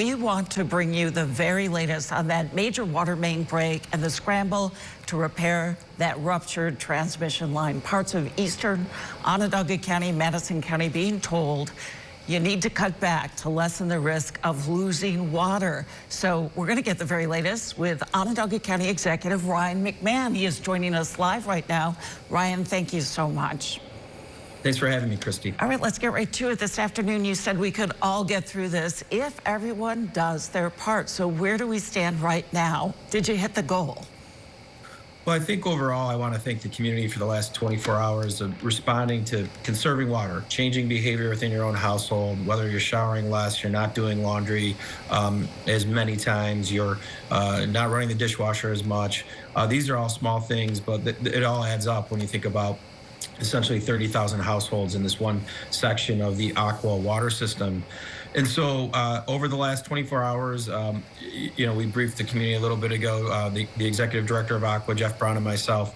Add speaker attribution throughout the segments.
Speaker 1: we want to bring you the very latest on that major water main break and the scramble to repair that ruptured transmission line. Parts of eastern Onondaga County, Madison County being told you need to cut back to lessen the risk of losing water. So we're going to get the very latest with Onondaga County Executive Ryan McMahon. He is joining us live right now. Ryan, thank you so much.
Speaker 2: Thanks for having me, Christy.
Speaker 1: All right, let's get right to it. This afternoon, you said we could all get through this if everyone does their part. So where do we stand right now? Did you hit the goal?
Speaker 2: Well, I think overall, I want to thank the community for the last 24 hours of responding to conserving water, changing behavior within your own household, whether you're showering less, you're not doing laundry as many times, you're not running the dishwasher as much. These are all small things, but it all adds up when you think about essentially 30,000 households in this one section of the Aqua water system. And so over the last 24 hours, we briefed the community a little bit ago, the executive director of Aqua, Jeff Brown, and myself.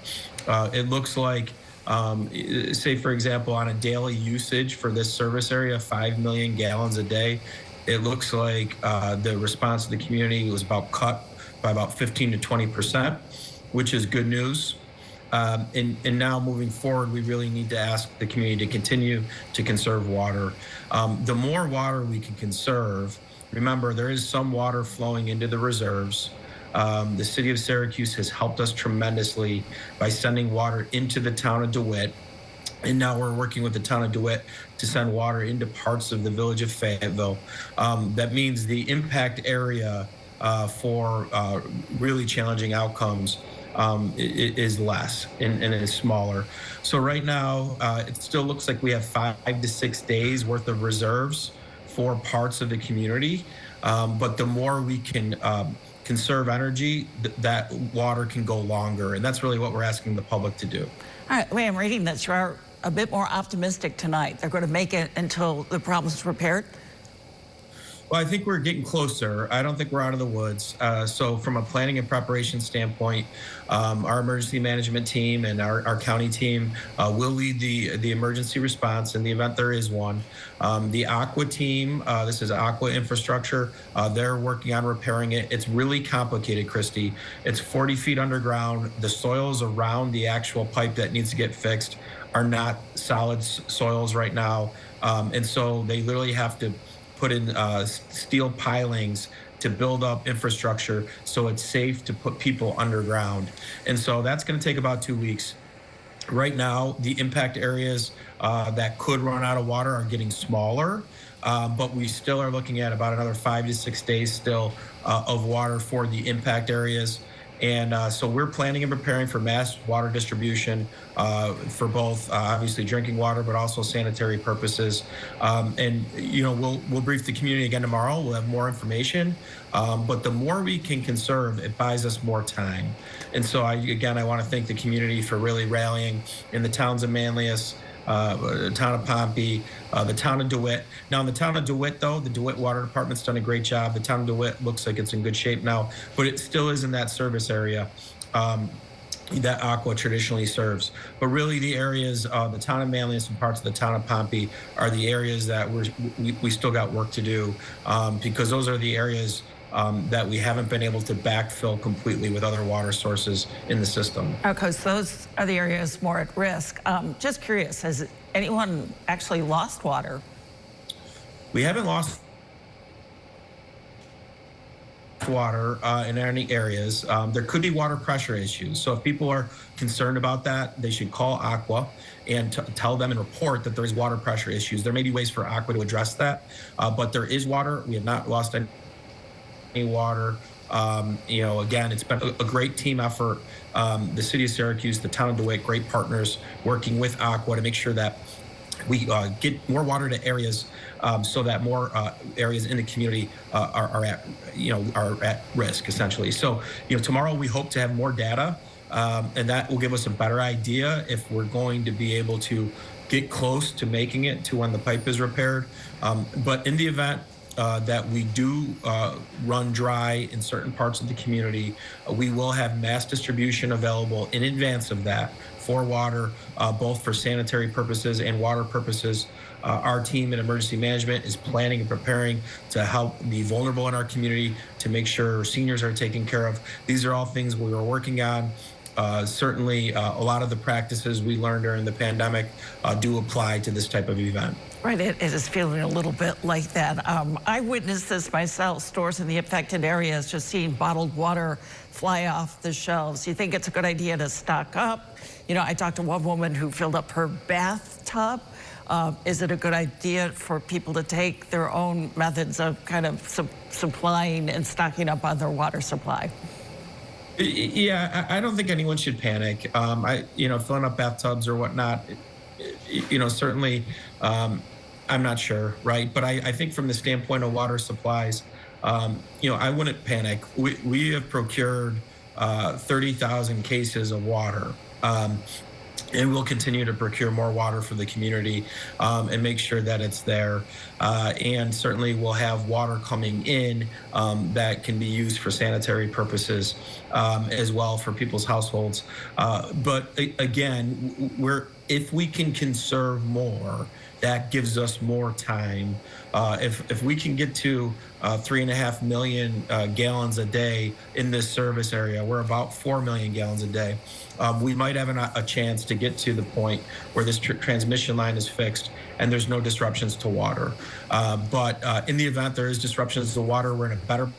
Speaker 2: It looks like, say, for example, on a daily usage for this service area, 5 million gallons a day, it looks like the response of the community was cut by about 15 to 20%, which is good news. And now moving forward, we really need to ask the community to continue to conserve water. The more water we can conserve, remember, there is some water flowing into the reserves. The city of Syracuse has helped us tremendously by sending water into the town of DeWitt. And now we're working with the town of DeWitt to send water into parts of the village of Fayetteville. That means the impact area for really challenging outcomes is less and it is smaller. So right now, it still looks like we have 5 to 6 days worth of reserves for parts of the community. But the more we can conserve energy, that water can go longer. And that's really what we're asking the public to do.
Speaker 1: All right, I'm reading that you are a bit more optimistic tonight. They're going to make it until the problem is repaired.
Speaker 2: Well, I think we're getting closer. I don't think we're out of the woods. So from a planning and preparation standpoint, our emergency management team and our county team will lead the emergency response in the event there is one. The Aqua team, this is Aqua Infrastructure, they're working on repairing it. It's really complicated, Christy. It's 40 feet underground. The soils around the actual pipe that needs to get fixed are not solid soils right now. And so they literally have to put in steel pilings to build up infrastructure so it's safe to put people underground. And so that's going to take about 2 weeks. Right now, the impact areas that could run out of water are getting smaller, but we still are looking at about another 5 to 6 days still of water for the impact areas. And so we're planning and preparing for mass water distribution for both obviously drinking water, but also sanitary purposes. And we'll brief the community again tomorrow. We'll have more information. But the more we can conserve, it buys us more time. And so I want to thank the community for really rallying in the towns of Manlius, the town of Pompey, the town of DeWitt. Now, in the town of DeWitt, though, the DeWitt Water Department's done a great job. The town of DeWitt looks like it's in good shape now, but it still is in that service area that Aqua traditionally serves. But really, the areas, the town of Manlius and parts of the town of Pompey are the areas that we still got work to do because those are the areas that we haven't been able to backfill completely with other water sources in the system.
Speaker 1: Because those are the areas more at risk. Just curious, has anyone actually lost water?
Speaker 2: We haven't lost water in any areas. There could be water pressure issues. So if people are concerned about that, they should call Aqua and tell them and report that there is water pressure issues. There may be ways for Aqua to address that, but there is water. We have not lost any water. Again, it's been a great team effort. The city of Syracuse, the town of DeWitt, great partners working with Aqua to make sure that we get more water to areas so that more areas in the community are at risk, essentially. So, tomorrow we hope to have more data, and that will give us a better idea if we're going to be able to get close to making it to when the pipe is repaired. But in the event that we do run dry in certain parts of the community, we will have mass distribution available in advance of that for water, both for sanitary purposes and water purposes. Our team in emergency management is planning and preparing to help the vulnerable in our community, to make sure seniors are taken care of. These are all things we are working on. Certainly, a lot of the practices we learned during the pandemic do apply to this type of event.
Speaker 1: Right, it is feeling a little bit like that. I witnessed this myself, stores in the affected areas just seeing bottled water fly off the shelves. You think it's a good idea to stock up? You know, I talked to one woman who filled up her bathtub. Is it a good idea for people to take their own methods of kind of supplying and stocking up on their water supply?
Speaker 2: Yeah, I don't think anyone should panic. Filling up bathtubs or whatnot, certainly, I'm not sure, right? But I think from the standpoint of water supplies, I wouldn't panic. We have procured 30,000 cases of water. And we'll continue to procure more water for the community and make sure that it's there. And certainly we'll have water coming in that can be used for sanitary purposes as well for people's households. But again, if we can conserve more, that gives us more time. If we can get to 3.5 million gallons a day in this service area, we're about 4 million gallons a day. We might have a chance to get to the point where this transmission line is fixed and there's no disruptions to water. But in the event there is disruptions to water, we're in a better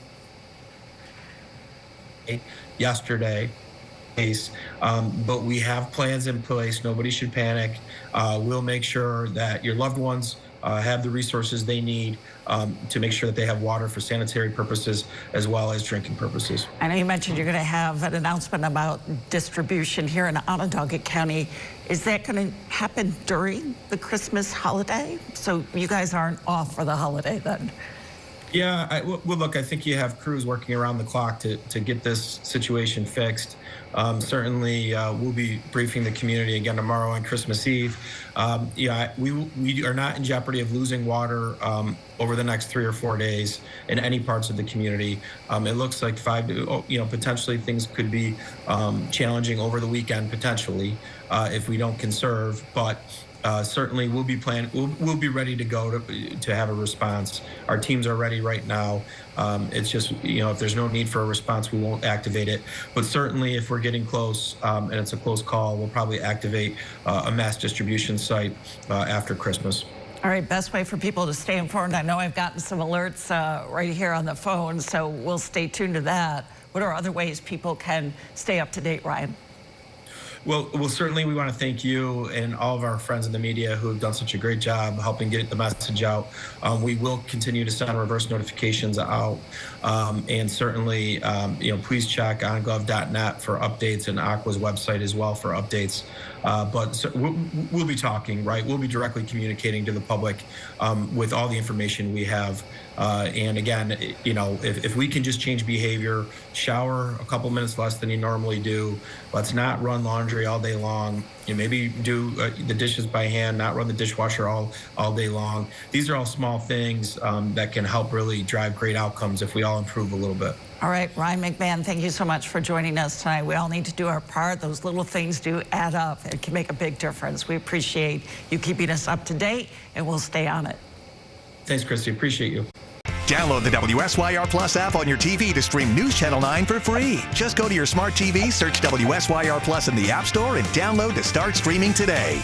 Speaker 2: yesterday. But we have plans in place. Nobody should panic. We'll make sure that your loved ones have the resources they need to make sure that they have water for sanitary purposes as well as drinking purposes.
Speaker 1: I know you mentioned you're going to have an announcement about distribution here in Onondaga County. Is that going to happen during the Christmas holiday? So you guys aren't off for the holiday then?
Speaker 2: Yeah, well, look, I think you have crews working around the clock to get this situation fixed. Certainly, we'll be briefing the community again tomorrow on Christmas Eve. We are not in jeopardy of losing water over the next 3 or 4 days in any parts of the community. It looks like potentially things could be challenging over the weekend, potentially, if we don't conserve. But certainly we'll be ready to go to have a response. Our teams are ready right now. It's just, if there's no need for a response, we won't activate it. But certainly if we're getting close and it's a close call, we'll probably activate a mass distribution site after Christmas.
Speaker 1: All right, best way for people to stay informed. I know I've gotten some alerts right here on the phone, so we'll stay tuned to that. What are other ways people can stay up to date, Ryan?
Speaker 2: Well, certainly we want to thank you and all of our friends in the media who have done such a great job helping get the message out. We will continue to send reverse notifications out. And certainly, please check ongov.net for updates and Aqua's website as well for updates. But we'll be talking, right? We'll be directly communicating to the public with all the information we have. And again, if we can just change behavior, shower a couple minutes less than you normally do, let's not run laundry all day long. Maybe do the dishes by hand, not run the dishwasher all day long. These are all small things that can help really drive great outcomes if we all improve a little bit.
Speaker 1: All right, Ryan McMahon, thank you so much for joining us tonight. We all need to do our part. Those little things do add up. It can make a big difference. We appreciate you keeping us up to date, and we'll stay on it.
Speaker 2: Thanks, Christy. Appreciate you.
Speaker 3: Download the WSYR Plus app on your TV to stream News Channel 9 for free. Just go to your smart TV, search WSYR Plus in the App Store, and download to start streaming today.